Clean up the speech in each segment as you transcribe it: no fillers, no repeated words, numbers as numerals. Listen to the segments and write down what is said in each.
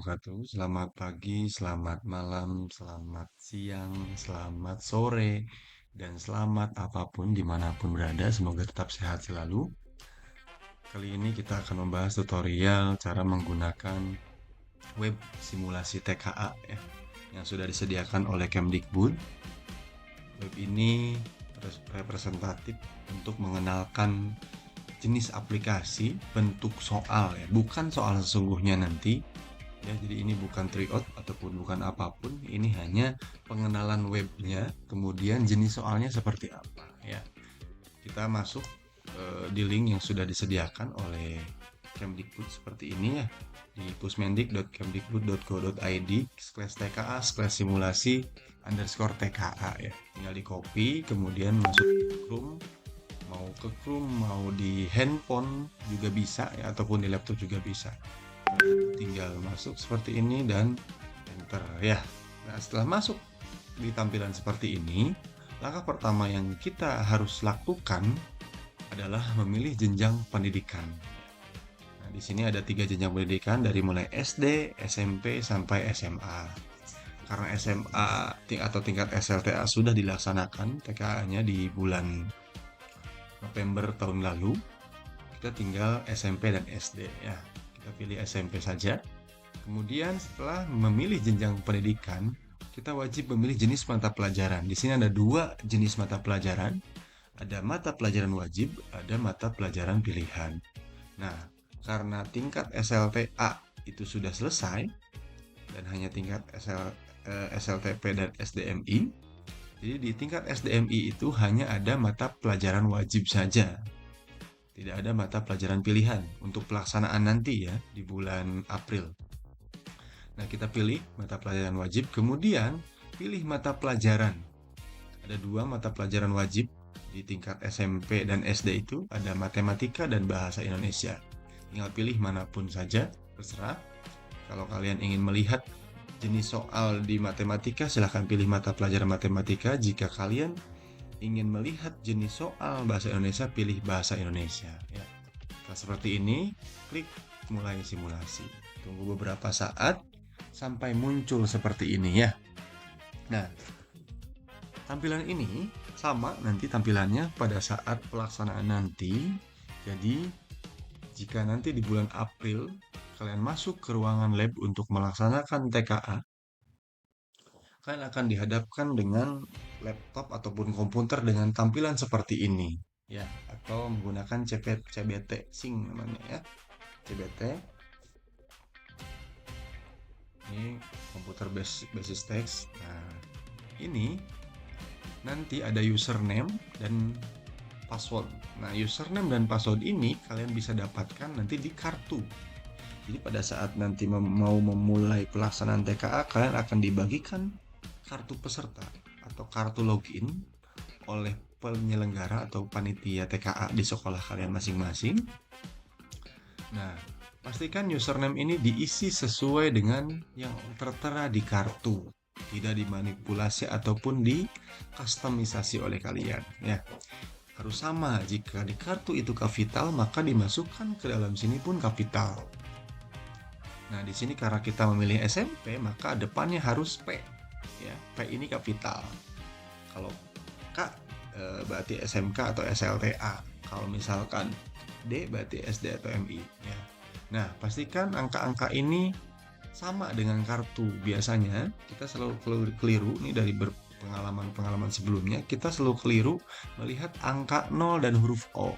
wabarakatuh. Selamat pagi, selamat malam, selamat siang, selamat sore, dan selamat apapun dimanapun berada. Semoga tetap sehat selalu. Kali ini kita akan membahas tutorial cara menggunakan web simulasi TKA ya, yang sudah disediakan oleh Kemdikbud. Web ini representatif untuk mengenalkan jenis aplikasi, bentuk soal ya, bukan soal sesungguhnya nanti. Ya, jadi ini bukan tryout ataupun bukan apapun, ini hanya pengenalan webnya, kemudian jenis soalnya seperti apa ya. Kita masuk di link yang sudah disediakan oleh Kemdikbud seperti ini ya, di pusmendik.kemdikbud.go.id/TKA/simulasi_TKA ya. Tinggal di copy, kemudian masuk ke Chrome, mau ke Chrome, mau di handphone juga bisa ya, ataupun di laptop juga bisa. Tinggal masuk seperti ini dan enter ya. Nah, setelah masuk di tampilan seperti ini, langkah pertama yang kita harus lakukan adalah memilih jenjang pendidikan. Nah, di sini ada 3 jenjang pendidikan dari mulai SD, SMP, sampai SMA. Karena SMA atau tingkat SLTA sudah dilaksanakan TKA-nya di bulan November tahun lalu, kita tinggal SMP dan SD ya. Kita pilih SMP saja. Kemudian setelah memilih jenjang pendidikan, kita wajib memilih jenis mata pelajaran. Di sini ada 2 jenis mata pelajaran. Ada mata pelajaran wajib, ada mata pelajaran pilihan. Nah, karena tingkat SLTA itu sudah selesai dan hanya tingkat SLTP dan SDMI, jadi di tingkat SDMI itu hanya ada mata pelajaran wajib saja. Tidak ada mata pelajaran pilihan untuk pelaksanaan nanti ya di bulan April. Nah, kita pilih mata pelajaran wajib, kemudian pilih mata pelajaran. Ada 2 mata pelajaran wajib di tingkat SMP dan SD itu, ada matematika dan bahasa Indonesia. Tinggal pilih manapun saja, terserah. Kalau kalian ingin melihat jenis soal di matematika, silahkan pilih mata pelajaran matematika. Jika kalian ingin melihat jenis soal bahasa Indonesia, pilih bahasa Indonesia. Ya. Nah, seperti ini, klik mulai simulasi. Tunggu beberapa saat sampai muncul seperti ini ya. Nah, tampilan ini sama nanti tampilannya pada saat pelaksanaan nanti. Jadi, jika nanti di bulan April kalian masuk ke ruangan lab untuk melaksanakan TKA, kalian akan dihadapkan dengan laptop ataupun komputer dengan tampilan seperti ini ya, atau menggunakan CBT Sync namanya ya. CBT ini komputer basis text. Nah, ini nanti ada username dan password. Nah, username dan password ini kalian bisa dapatkan nanti di kartu. Jadi pada saat nanti mau memulai pelaksanaan TKA, kalian akan dibagikan kartu peserta atau kartu login oleh penyelenggara atau panitia TKA di sekolah kalian masing-masing. Nah, pastikan username ini diisi sesuai dengan yang tertera di kartu, tidak dimanipulasi ataupun dikustomisasi oleh kalian ya. Harus sama, jika di kartu itu kapital maka dimasukkan ke dalam sini pun kapital. Nah, di sini karena kita memilih SMP maka depannya harus P ya. P ini kapital. Kalau K berarti SMK atau SLTA. Kalau misalkan D berarti SD atau MI ya. Nah, pastikan angka-angka ini sama dengan kartu. Biasanya kita selalu keliru nih dari pengalaman sebelumnya, kita selalu keliru melihat angka 0 dan huruf O.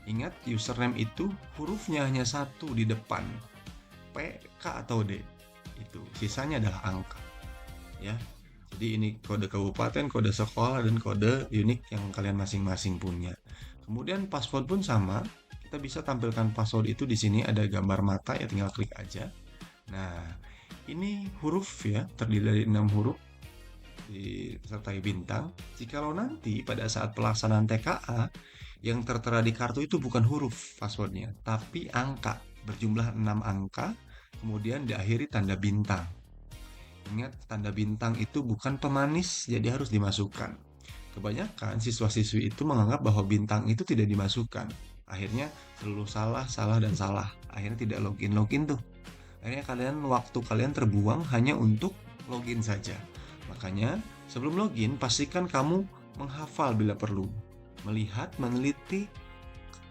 Ingat, username itu hurufnya hanya 1 di depan, P, K, atau D. Itu sisanya adalah angka ya. Jadi ini kode kabupaten, kode sekolah, dan kode unik yang kalian masing-masing punya. Kemudian password pun sama. Kita bisa tampilkan password itu di sini ada gambar mata ya, tinggal klik aja. Nah, ini huruf ya, terdiri dari 6 huruf disertai bintang. Jikalau nanti pada saat pelaksanaan TKA yang tertera di kartu itu bukan huruf passwordnya, tapi angka berjumlah 6 angka, kemudian diakhiri tanda bintang. Ingat, tanda bintang itu bukan pemanis, jadi harus dimasukkan. Kebanyakan siswa-siswi itu menganggap bahwa bintang itu tidak dimasukkan. Akhirnya selalu salah, salah, dan salah. Akhirnya tidak login tuh. Akhirnya waktu kalian terbuang hanya untuk login saja. Makanya sebelum login pastikan kamu menghafal bila perlu. Melihat, meneliti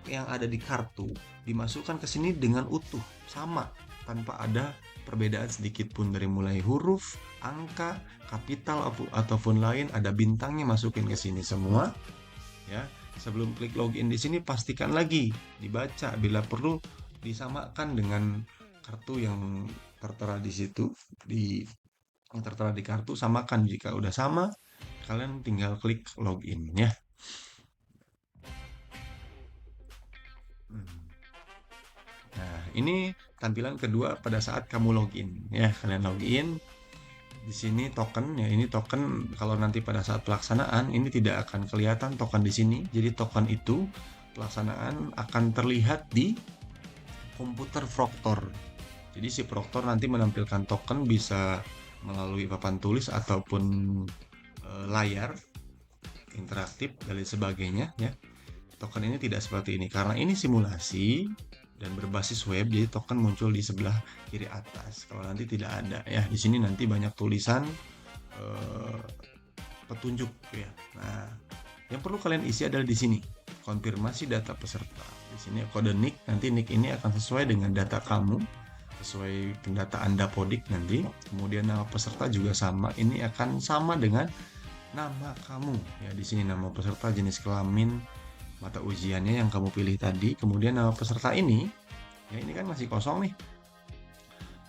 yang ada di kartu dimasukkan ke sini dengan utuh, sama, tanpa ada perbedaan sedikit pun dari mulai huruf, angka, kapital ataupun lain, ada bintangnya masukin ke sini semua ya. Sebelum klik login di sini pastikan lagi dibaca, bila perlu disamakan dengan kartu yang tertera di situ, yang tertera di kartu samakan. Jika udah sama, kalian tinggal klik login ya. Hmm. Nah, ini tampilan kedua pada saat kamu login ya. Kalian login di sini token ya, ini token kalau nanti pada saat pelaksanaan ini tidak akan kelihatan token di sini. Jadi token itu pelaksanaan akan terlihat di komputer Proctor. Jadi si Proctor nanti menampilkan token bisa melalui papan tulis ataupun layar interaktif dan sebagainya ya. Token ini tidak seperti ini karena ini simulasi dan berbasis web, jadi token muncul di sebelah kiri atas. Kalau nanti tidak ada ya, di sini nanti banyak tulisan eh, petunjuk ya. Nah, yang perlu kalian isi adalah di sini konfirmasi data peserta. Di sini kode NIK, nanti NIK ini akan sesuai dengan data kamu, sesuai pendataan Dapodik nanti. Kemudian nama peserta juga sama, ini akan sama dengan nama kamu ya. Di sini nama peserta, jenis kelamin, mata ujiannya yang kamu pilih tadi. Kemudian nama peserta ini ya, ini kan masih kosong nih,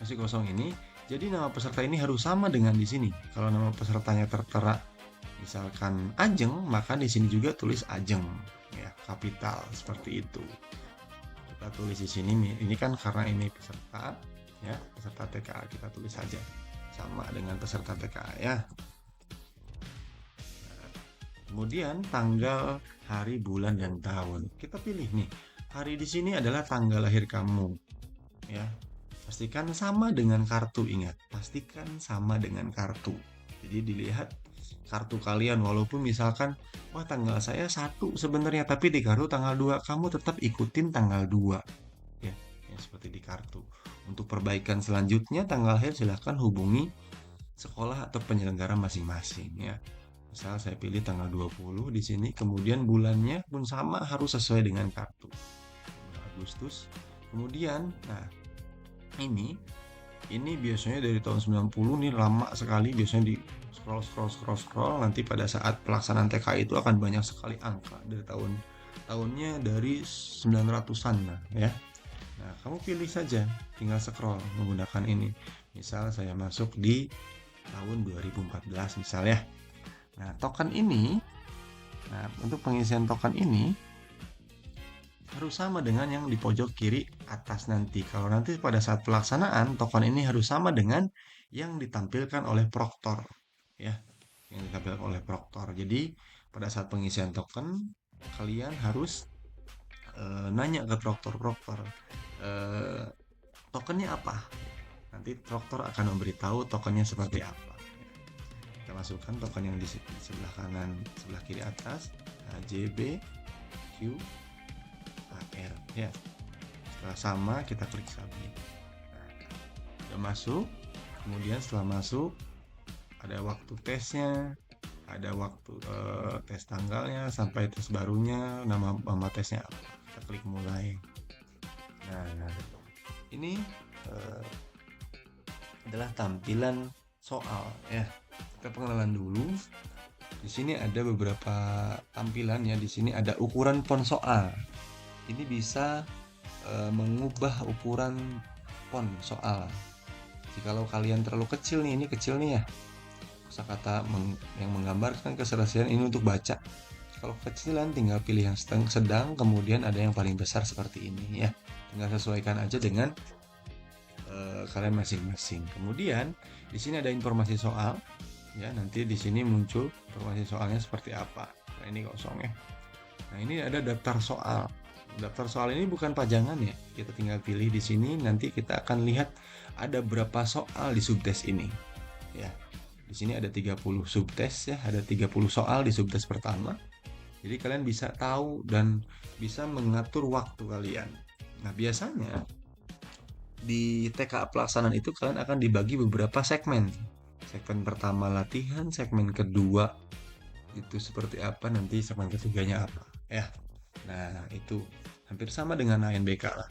masih kosong ini. Jadi nama peserta ini harus sama dengan di sini. Kalau nama pesertanya tertera misalkan Ajeng, maka di sini juga tulis Ajeng ya, kapital seperti itu. Kita tulis di sini, ini kan karena ini peserta ya, peserta TKA, kita tulis saja sama dengan peserta TKA ya. Kemudian tanggal, hari, bulan, dan tahun. Kita pilih nih. Hari di sini adalah tanggal lahir kamu. Ya. Pastikan sama dengan kartu, ingat. Pastikan sama dengan kartu. Jadi dilihat kartu kalian, walaupun misalkan wah tanggal saya 1 sebenarnya, tapi di kartu tanggal 2, kamu tetap ikutin tanggal 2. Ya, ya seperti di kartu. Untuk perbaikan selanjutnya tanggal lahir silahkan hubungi sekolah atau penyelenggara masing-masing ya. Misal saya pilih tanggal 20 di sini, kemudian bulannya pun sama harus sesuai dengan kartu. Agustus. Kemudian, nah ini biasanya dari tahun 90 nih, lama sekali, biasanya di scroll nanti pada saat pelaksanaan TK itu akan banyak sekali angka dari tahunnya dari 900-an lah ya. Nah, kamu pilih saja, tinggal scroll menggunakan ini. Misal saya masuk di tahun 2014 misalnya. Nah, token ini, nah untuk pengisian token ini harus sama dengan yang di pojok kiri atas nanti. Kalau nanti pada saat pelaksanaan, token ini harus sama dengan yang ditampilkan oleh Proctor, ya, yang ditampilkan oleh Proctor. Jadi pada saat pengisian token, kalian harus nanya ke Proctor, tokennya apa? Nanti Proctor akan memberitahu tokennya seperti apa. Kita masukkan token yang di sebelah kanan, sebelah kiri atas, HJB, Q, AR ya. Setelah sama kita klik submit. Nah, udah masuk. Kemudian setelah masuk ada waktu tesnya, ada waktu tes tanggalnya sampai tes barunya, nama tesnya apa. Kita klik mulai. Nah, ini adalah tampilan soal ya. Kita pengenalan dulu. Di sini ada beberapa tampilan ya. Di sini ada ukuran font soal. Ini bisa mengubah ukuran font soal. Jikalau kalian terlalu kecil nih, ini kecil nih ya. Kosakata yang menggambarkan keserasian ini untuk baca. Kalau kecilan tinggal pilih yang sedang, kemudian ada yang paling besar seperti ini ya. Tinggal sesuaikan aja dengan kalian masing-masing. Kemudian di sini ada informasi soal ya, nanti di sini muncul informasi soalnya seperti apa. Nah, ini kosong ya. Nah, ini ada daftar soal. Daftar soal ini bukan pajangan ya. Kita tinggal pilih di sini, nanti kita akan lihat ada berapa soal di subtes ini. Ya. Di sini ada 30 subtes ya, ada 30 soal di subtes pertama. Jadi kalian bisa tahu dan bisa mengatur waktu kalian. Nah, biasanya di TKA pelaksanaan itu kalian akan dibagi beberapa segmen. Segmen pertama latihan, segmen kedua itu seperti apa, nanti segmen ketiganya apa. Ya, nah itu hampir sama dengan ANBK lah.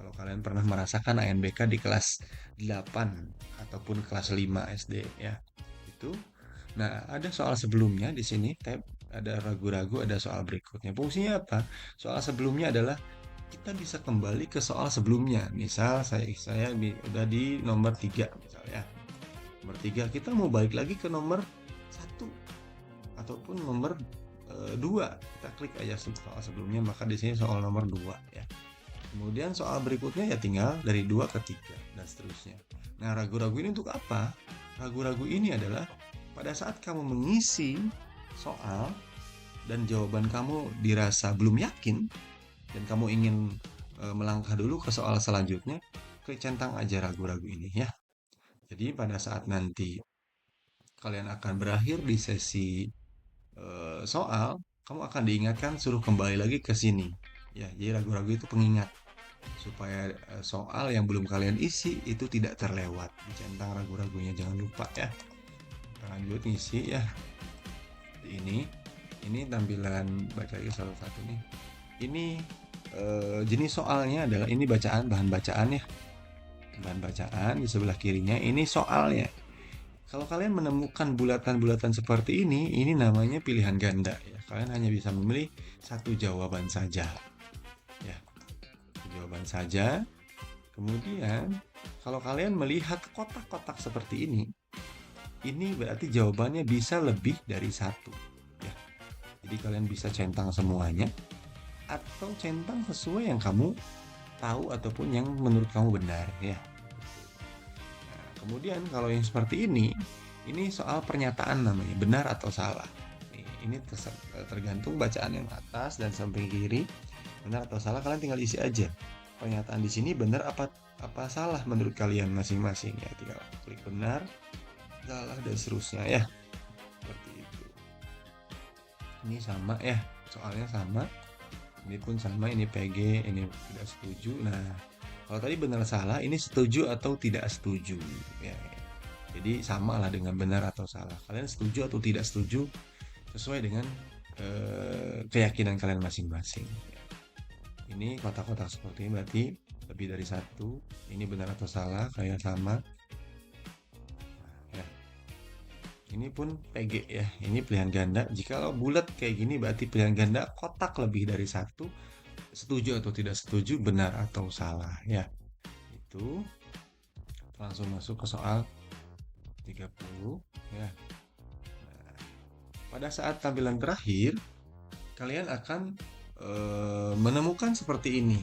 Kalau kalian pernah merasakan ANBK di kelas 8 ataupun kelas 5 SD ya. Itu. Nah, ada soal sebelumnya di sini, tab ada ragu-ragu, ada soal berikutnya. Fungsinya apa? Soal sebelumnya adalah kita bisa kembali ke soal sebelumnya. Misal udah di nomor 3 misalnya. Nomor 3 kita mau balik lagi ke nomor 1 ataupun nomor 2. Kita klik aja soal sebelumnya, maka di sini soal nomor 2 ya. Kemudian soal berikutnya ya tinggal dari 2 ke 3 dan seterusnya. Nah, ragu-ragu ini untuk apa? Ragu-ragu ini adalah pada saat kamu mengisi soal dan jawaban kamu dirasa belum yakin dan kamu ingin melangkah dulu ke soal selanjutnya, klik centang aja ragu-ragu ini ya. Jadi pada saat nanti kalian akan berakhir di sesi soal, kamu akan diingatkan suruh kembali lagi ke sini. Ya, jadi ragu-ragu itu pengingat supaya soal yang belum kalian isi itu tidak terlewat. Dicentang ragu-ragunya, jangan lupa ya. Kita lanjut ngisi ya. Ini tampilan baca lagi salah satu nih. Ini jenis soalnya adalah ini bahan bacaan ya. Bahan bacaan di sebelah kirinya ini soalnya. Kalau kalian menemukan bulatan-bulatan seperti ini namanya pilihan ganda ya. Kalian hanya bisa memilih satu jawaban saja. Ya, jawaban saja. Kemudian, kalau kalian melihat kotak-kotak seperti ini berarti jawabannya bisa lebih dari satu. Ya, jadi kalian bisa centang semuanya atau centang sesuai yang kamu tahu ataupun yang menurut kamu benar ya. Kemudian kalau yang seperti ini soal pernyataan namanya, benar atau salah. Ini tergantung bacaan yang atas dan samping kiri. Benar atau salah kalian tinggal isi aja. Pernyataan di sini benar apa salah menurut kalian masing-masing ya. Tinggal klik benar, salah dan seterusnya ya. Seperti itu. Ini sama ya, soalnya sama. Ini pun sama, ini PG, ini tidak setuju. Nah, kalau tadi benar salah, ini setuju atau tidak setuju ya. Jadi sama lah dengan benar atau salah. Kalian setuju atau tidak setuju sesuai dengan keyakinan kalian masing-masing. Ini kotak-kotak seperti ini berarti lebih dari satu. Ini benar atau salah, kalian sama. Ya. Ini pun PG ya. Ini pilihan ganda. Jika bulat kayak gini berarti pilihan ganda kotak lebih dari satu. Setuju atau tidak setuju, benar atau salah ya. Itu langsung masuk ke soal 30 ya. Nah, pada saat tampilan terakhir kalian akan menemukan seperti ini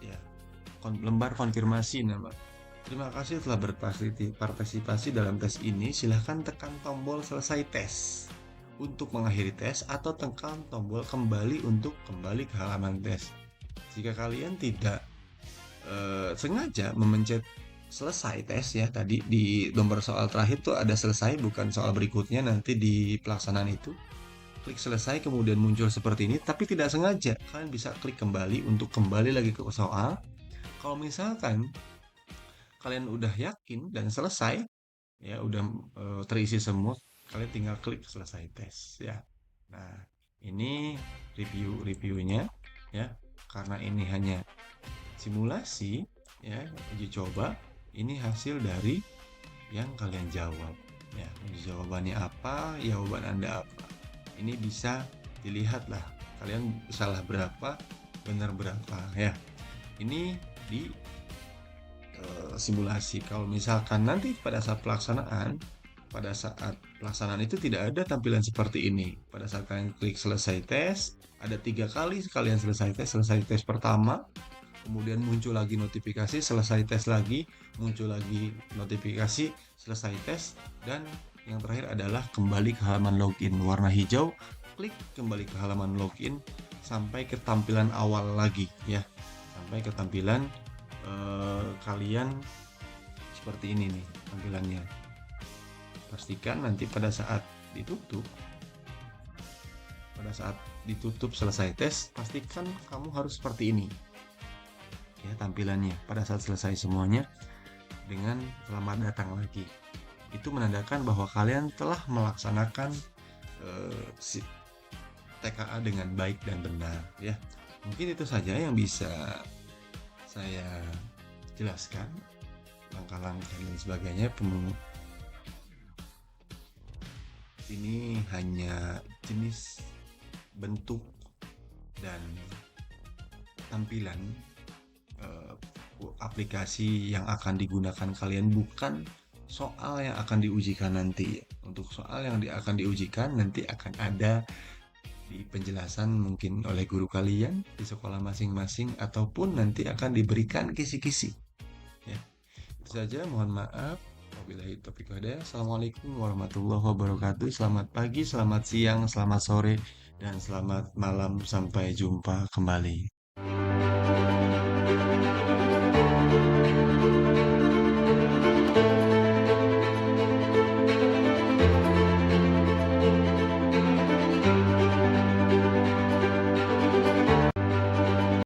ya, lembar konfirmasi nama. Terima kasih telah berpartisipasi dalam tes ini. Silahkan tekan tombol selesai tes untuk mengakhiri tes atau tekan tombol kembali untuk kembali ke halaman tes. Jika kalian tidak sengaja memencet selesai tes ya, tadi di nomor soal terakhir tuh ada selesai, bukan soal berikutnya nanti di pelaksanaan itu. Klik selesai kemudian muncul seperti ini, tapi tidak sengaja kalian bisa klik kembali untuk kembali lagi ke soal. Kalau misalkan kalian udah yakin dan selesai ya, udah terisi semua, kalian tinggal klik selesai tes ya. Nah, ini reviewnya ya, karena ini hanya simulasi ya, uji coba. Ini hasil dari yang kalian jawab ya. Jawabannya apa, jawaban Anda apa. Ini bisa dilihat lah kalian salah berapa, benar berapa ya. Ini di simulasi. Kalau misalkan nanti pada saat pelaksanaan itu tidak ada tampilan seperti ini. Pada saat kalian klik selesai tes, ada 3 kali kalian selesai tes pertama, kemudian muncul lagi notifikasi selesai tes lagi, muncul lagi notifikasi selesai tes, dan yang terakhir adalah kembali ke halaman login warna hijau. Klik kembali ke halaman login sampai ke tampilan awal lagi ya, sampai ke tampilan kalian seperti ini nih tampilannya. Pastikan nanti pada saat ditutup selesai tes, pastikan kamu harus seperti ini. ya tampilannya pada saat selesai semuanya dengan selamat datang lagi. Itu menandakan bahwa kalian telah melaksanakan si TKA dengan baik dan benar ya. Mungkin itu saja yang bisa saya jelaskan langkah-langkah dan sebagainya. Ini hanya jenis bentuk dan tampilan eh, aplikasi yang akan digunakan kalian, bukan soal yang akan diujikan nanti. Untuk soal yang akan diujikan nanti akan ada di penjelasan mungkin oleh guru kalian di sekolah masing-masing, ataupun nanti akan diberikan kisi-kisi ya. Itu saja, mohon maaf. Wabillahi taufiq wal hidayah. Assalamualaikum warahmatullahi wabarakatuh. Selamat pagi, selamat siang, selamat sore, dan selamat malam. Sampai jumpa kembali.